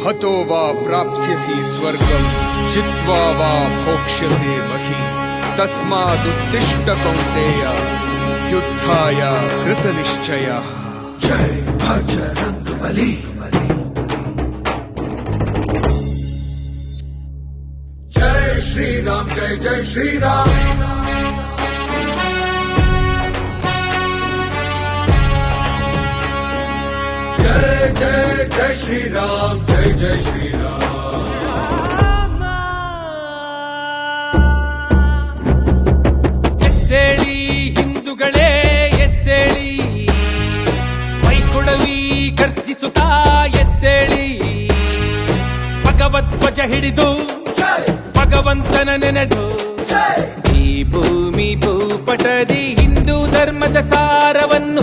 हतो वा प्राप्स्यसि स्वर्गम् जित्वा वा भोक्ष्यसे महीम् तस्मादुत्तिष्ठ कौन्तेय युद्धाय कृतनिश्चयः। जय बजरंगबली। जय श्री राम, जय जय श्री राम। जय जय जय श्री राम, जय जय श्री राम। ಎದ್ದೇಳಿ ಹಿಂದೂಗಳೇ ಎದ್ದೇಳಿ, ಮೈಕೊಡವಿ ಗರ್ಜಿಸುತ್ತಾ ಎದ್ದೇಳಿ, ಭಗವಧ್ವಜ ಹಿಡಿದು ಭಗವಂತನ ನೆನೆದು ಈ ಭೂಮಿ ಭೂಪಟದಿ ಹಿಂದೂ ಧರ್ಮದ ಸಾರವನ್ನು